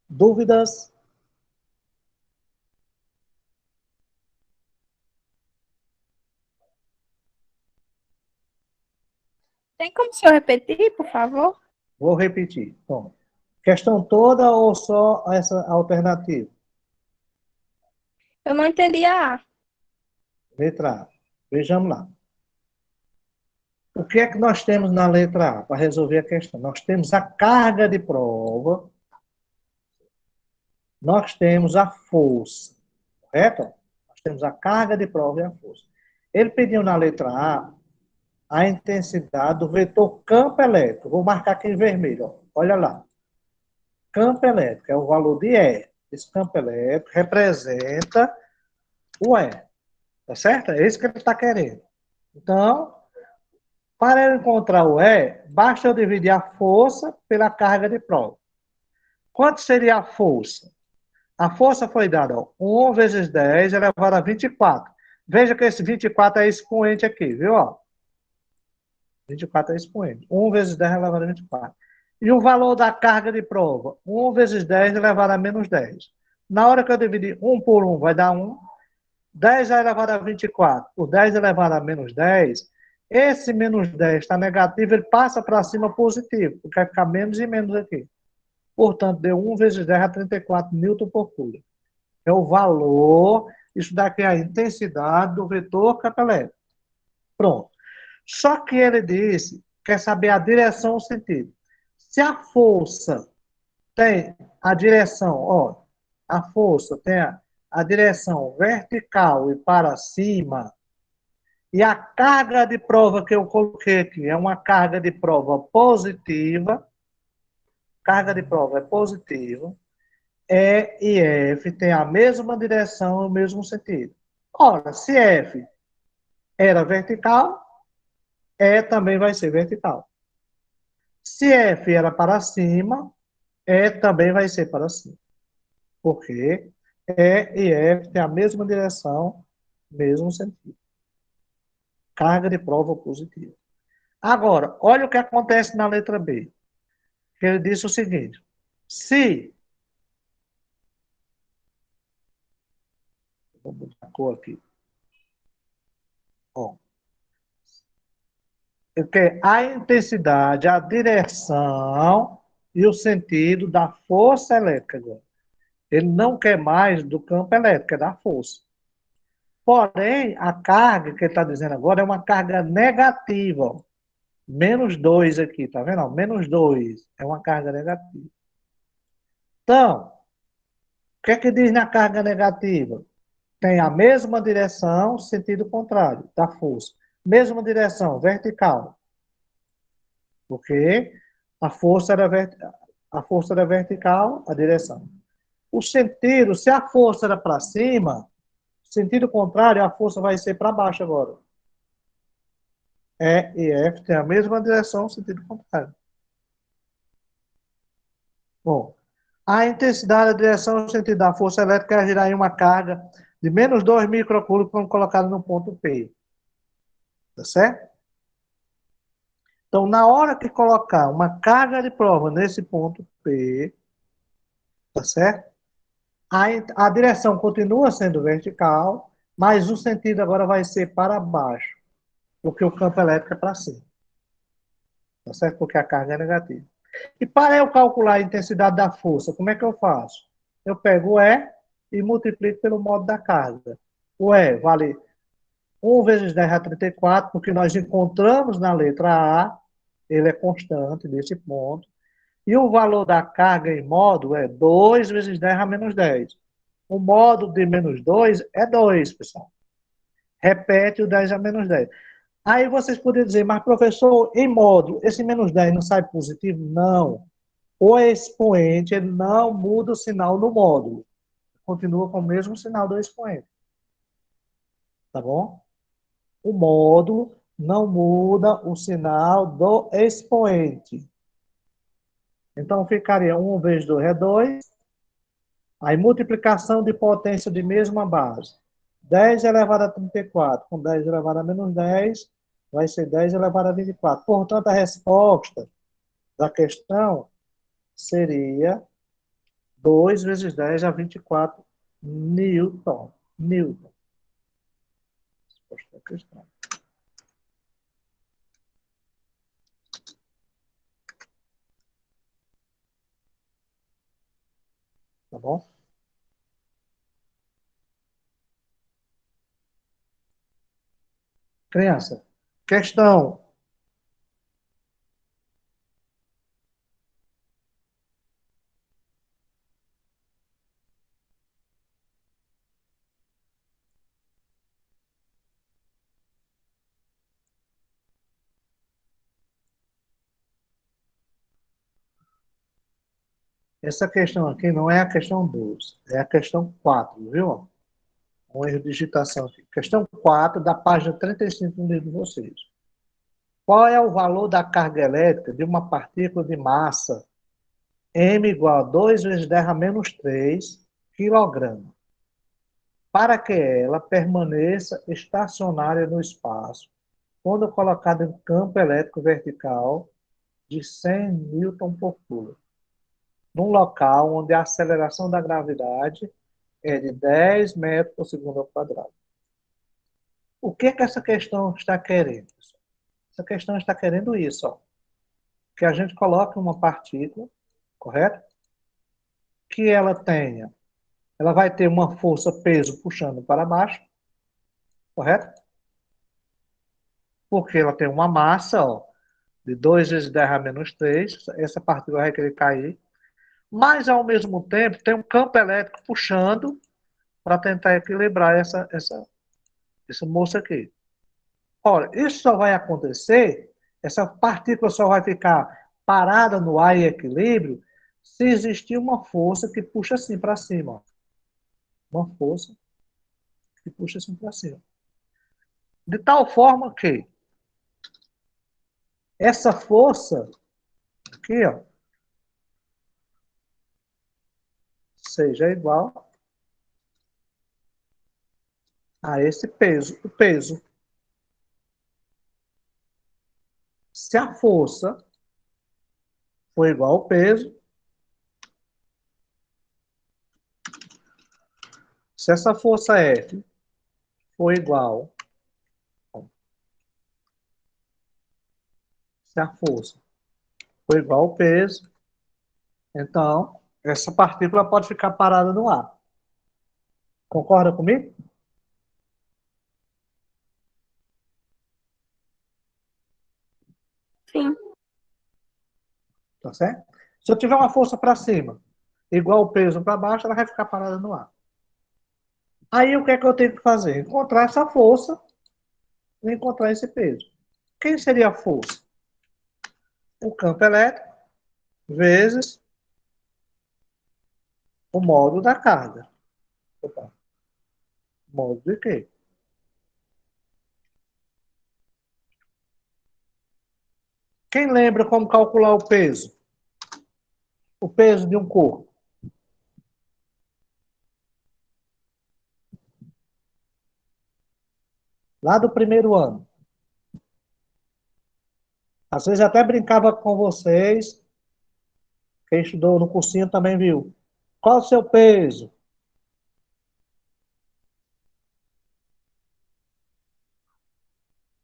Dúvidas? Tem como o senhor repetir, por favor? Vou repetir. Bom, questão toda ou só essa alternativa? Eu não entendi a A. Letra A. Vejamos lá. O que é que nós temos na letra A para resolver a questão? Nós temos a carga de prova, nós temos a força, correto? Nós temos a carga de prova e a força. Ele pediu na letra A a intensidade do vetor campo elétrico. Vou marcar aqui em vermelho, ó. Olha lá. Campo elétrico é o valor de E. Esse campo elétrico representa o E. Tá certo? É isso que ele está querendo. Então, para eu encontrar o E, basta eu dividir a força pela carga de prova. Quanto seria a força? A força foi dada, ó, 1 vezes 10 elevado a 24. Veja que esse 24 é expoente aqui, viu? Ó, 24 é expoente. 1 vezes 10 elevado a 24. E o valor da carga de prova? 1 vezes 10 elevado a menos 10. Na hora que eu dividir 1 por 1, vai dar 1. 10 elevado a 24 por 10 elevado a menos 10, esse menos 10 está negativo, ele passa para cima positivo, porque vai ficar menos e menos aqui. Portanto, deu 1 vezes 10 a 34 newton por coulomb. É o valor, isso daqui é a intensidade do vetor capelétrico. Pronto. Só que ele disse, quer saber a direção ou sentido. Se a força tem a direção, ó, a força tem a direção vertical e para cima, e a carga de prova que eu coloquei aqui é uma carga de prova positiva, carga de prova é positiva, E e F têm a mesma direção e o mesmo sentido. Ora, se F era vertical, E também vai ser vertical. Se F era para cima, E também vai ser para cima. Porque E e F têm a mesma direção, mesmo sentido. Carga de prova positiva. Agora, olha o que acontece na letra B. Que ele disse o seguinte: se. Vou botar a cor aqui. Ó, eu quero a intensidade, a direção e o sentido da força elétrica agora. Ele não quer mais do campo elétrico, é da força. Porém, a carga que ele está dizendo agora é uma carga negativa. Ó. Menos 2 aqui, tá vendo? Ó, menos 2 é uma carga negativa. Então, o que é que diz na carga negativa? Tem a mesma direção, sentido contrário, da força. Mesma direção, vertical. Porque a força era vertical, a direção. O sentido, se a força era para cima, sentido contrário, a força vai ser para baixo agora. E e F tem a mesma direção, sentido contrário. Bom, a intensidade, a direção e o sentido da força elétrica é girar em uma carga de menos 2 microcoulombs quando colocado no ponto P. Tá certo? Então, na hora que colocar uma carga de prova nesse ponto P, tá certo? A direção continua sendo vertical, mas o sentido agora vai ser para baixo, porque o campo elétrico é para cima. Tá certo? Porque a carga é negativa. E para eu calcular a intensidade da força, como é que eu faço? Eu pego o E e multiplico pelo modo da carga. O E vale 1 vezes 10 a 34, porque nós encontramos na letra A, ele é constante nesse ponto, e o valor da carga em módulo é 2 vezes 10 a menos 10. O módulo de menos 2 é 2, pessoal. Repete o 10 a menos 10. Aí vocês poderiam dizer, mas professor, em módulo, esse menos 10 não sai positivo? Não. O expoente ele não muda o sinal no módulo. Continua com o mesmo sinal do expoente. Tá bom? O módulo não muda o sinal do expoente. Então ficaria 1 vezes 2 é 2. Aí multiplicação de potência de mesma base. 10 elevado a 34 com 10 elevado a menos 10 vai ser 10 elevado a 24. Portanto, a resposta da questão seria 2 vezes 10 a 24 Newton. Newton. Resposta da questão. Tá bom? Criança, questão. Essa questão aqui não é a questão 12, é a questão 4, viu? Um erro de digitação aqui. Questão 4, da página 35 do livro de vocês. Qual é o valor da carga elétrica de uma partícula de massa m igual a 2 vezes 10 a menos 3 kg, para que ela permaneça estacionária no espaço quando colocada em campo elétrico vertical de 100 newton por Coulomb, num local onde a aceleração da gravidade é de 10 metros por segundo ao quadrado. O que que essa questão está querendo? Essa questão está querendo isso, ó, que a gente coloque uma partícula, correto? Que ela vai ter uma força peso puxando para baixo, correto? Porque ela tem uma massa, ó, de 2 vezes 10 a menos 3, essa partícula vai querer cair, mas ao mesmo tempo tem um campo elétrico puxando para tentar equilibrar essa moça aqui. Ora, isso só vai acontecer, essa partícula só vai ficar parada no ar em equilíbrio se existir uma força que puxa assim para cima. Ó. Uma força que puxa assim para cima. De tal forma que essa força aqui, ó, seja igual a esse peso. O peso. Se a força for igual ao peso, se essa força F for igual, se a força for igual ao peso, então essa partícula pode ficar parada no ar. Concorda comigo? Sim. Tá certo? Se eu tiver uma força para cima, igual ao peso para baixo, ela vai ficar parada no ar. Aí o que é que eu tenho que fazer? Encontrar essa força e encontrar esse peso. Quem seria a força? O campo elétrico vezes o módulo da carga. Opa. Módulo de quê? Quem lembra como calcular o peso? O peso de um corpo. Lá do primeiro ano. Às vezes até brincava com vocês. Quem estudou no cursinho também viu. Qual o seu peso?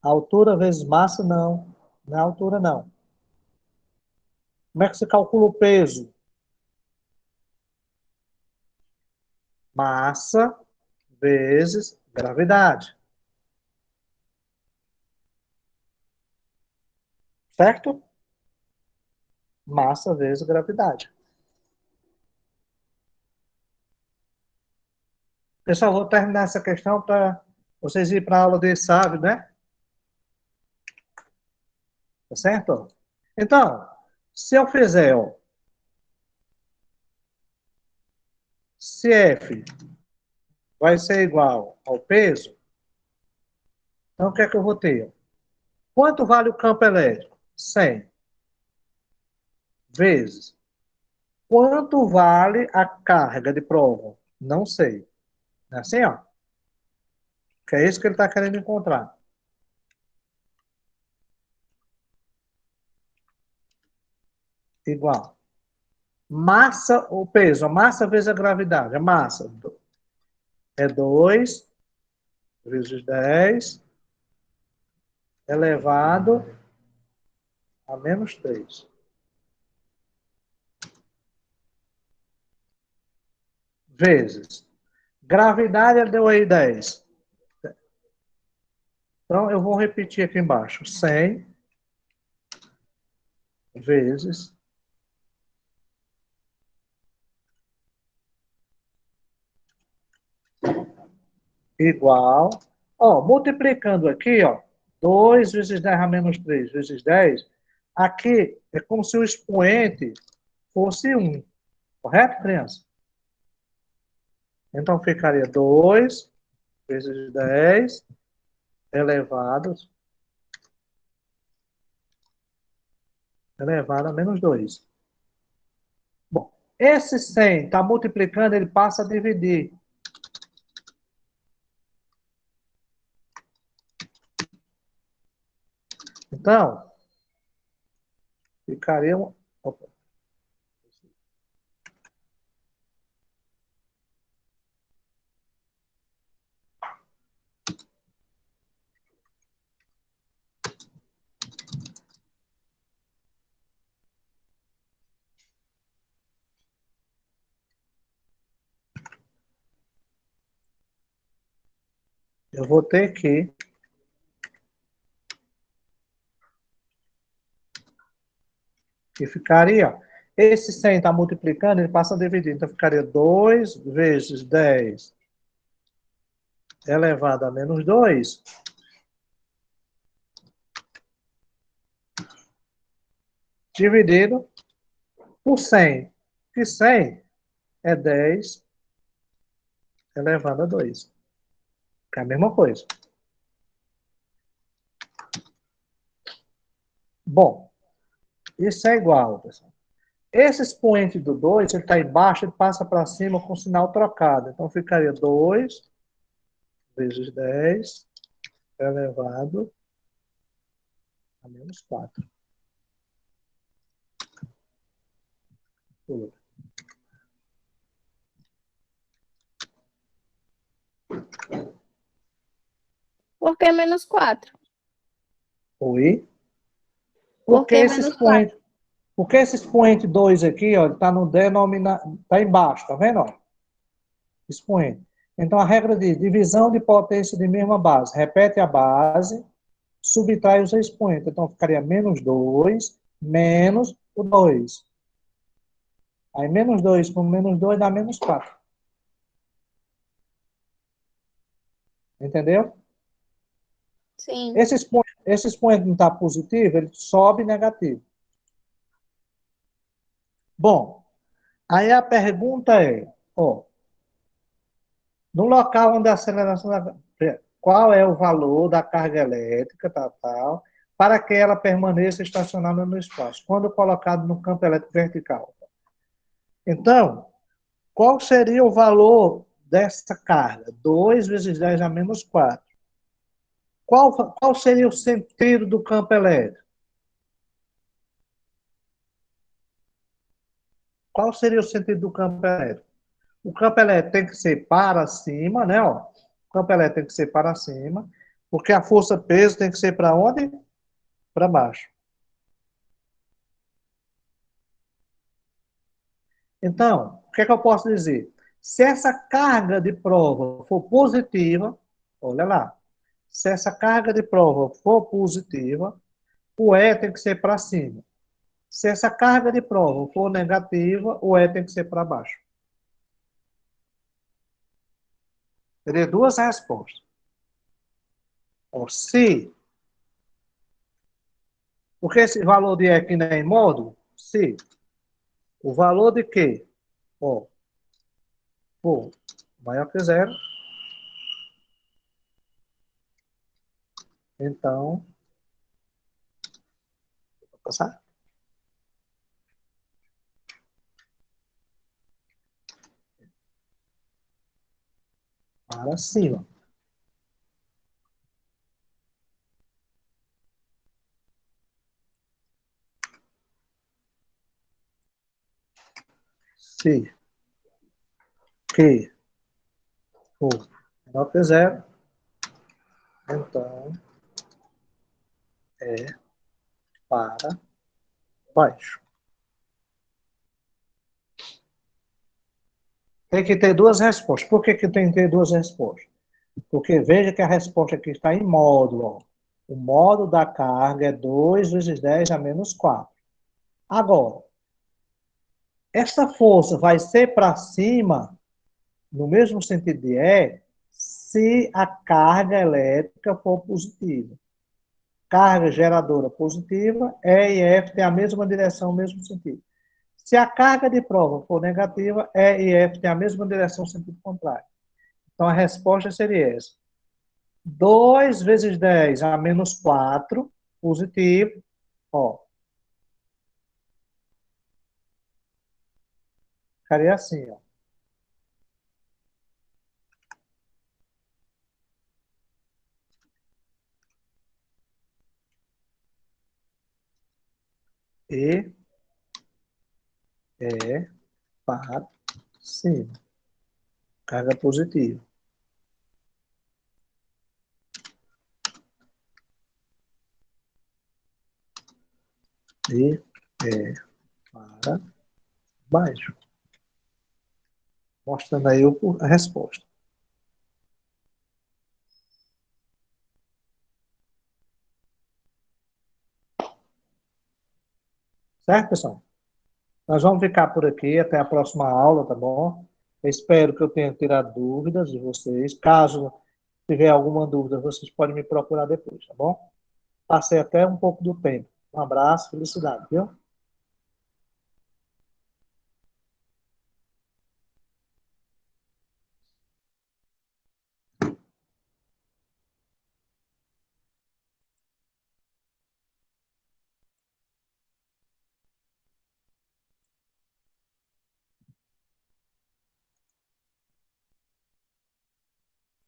Altura vezes massa, não. Não é altura, não. Como é que você calcula o peso? Massa vezes gravidade. Certo? Massa vezes gravidade. Pessoal, vou terminar essa questão para vocês irem para a aula de sábado, né? Tá certo? Então, se eu fizer, ó, se F vai ser igual ao peso, então o que é que eu vou ter? Quanto vale o campo elétrico? 100 vezes. Quanto vale a carga de prova? Não sei. É assim, ó. Que é isso que ele está querendo encontrar. Igual. Massa, o peso, a massa vezes a gravidade. A massa é 2 vezes 10 elevado a menos 3. Vezes. Gravidade ele deu aí 10. Então, eu vou repetir aqui embaixo. 100 vezes igual. Ó, multiplicando aqui, ó. 2 vezes 10 a menos 3 vezes 10. Aqui é como se o expoente fosse 1. Correto, criança? Então, ficaria 2 vezes 10 elevado a menos 2. Bom, esse 100 está multiplicando, ele passa a dividir. Então, ficaria... Opa. Eu vou ter que ficaria... Esse 100 está multiplicando, ele passa a dividir. Então, ficaria 2 vezes 10 elevado a menos 2, dividido por 100. Que 100 é 10 elevado a 2. Que é a mesma coisa. Bom, isso é igual, pessoal. Esse expoente do 2, ele está embaixo, ele passa para cima com sinal trocado. Então, ficaria 2 vezes 10 elevado a menos 4. Por que menos 4? Oi? Por que menos 4? Porque esse expoente 2 aqui, ó, está no denominador, está embaixo, tá vendo? Ó? Expoente. Então, a regra de divisão de potência de mesma base. Repete a base, subtrai os expoentes. Então, ficaria menos 2, menos o 2. Aí, menos 2 com menos 2 dá menos 4. Entendeu? Sim. Esse expoente não está positivo, ele sobe negativo. Bom, aí a pergunta é, ó, no local onde a aceleração qual é o valor da carga elétrica, tal, para que ela permaneça estacionada no espaço, quando colocado no campo elétrico vertical. Então, qual seria o valor dessa carga? 2 vezes 10 a menos 4. Qual seria o sentido do campo elétrico? Qual seria o sentido do campo elétrico? O campo elétrico tem que ser para cima, né? Ó. O campo elétrico tem que ser para cima, porque a força-peso tem que ser para onde? Para baixo. Então, o que é que eu posso dizer? Se essa carga de prova for positiva, olha lá, se essa carga de prova for positiva, o E tem que ser para cima. Se essa carga de prova for negativa, o E tem que ser para baixo. Teria duas respostas. Ou se, porque esse valor de E aqui não é em módulo, se o valor de Q, ó, for maior que zero, então, vou passar? Para cima. Se Q for menor que zero, então é para baixo. Tem que ter duas respostas. Por que tem que ter duas respostas? Porque veja que a resposta aqui está em módulo. Ó. O módulo da carga é 2 vezes 10 a menos 4. Agora, essa força vai ser para cima, no mesmo sentido de E, se a carga elétrica for positiva. Carga geradora positiva, E e F têm a mesma direção, o mesmo sentido. Se a carga de prova for negativa, E e F têm a mesma direção, sentido contrário. Então, a resposta seria essa. 2 vezes 10 a menos 4, positivo. Ó, ficaria assim, ó. E é para cima. Carga positiva. E é para baixo. Mostrando aí a resposta. Certo, pessoal? Nós vamos ficar por aqui até a próxima aula, tá bom? Eu espero que eu tenha tirado dúvidas de vocês. Caso tiver alguma dúvida, vocês podem me procurar depois, tá bom? Passei até um pouco do tempo. Um abraço, felicidade, viu?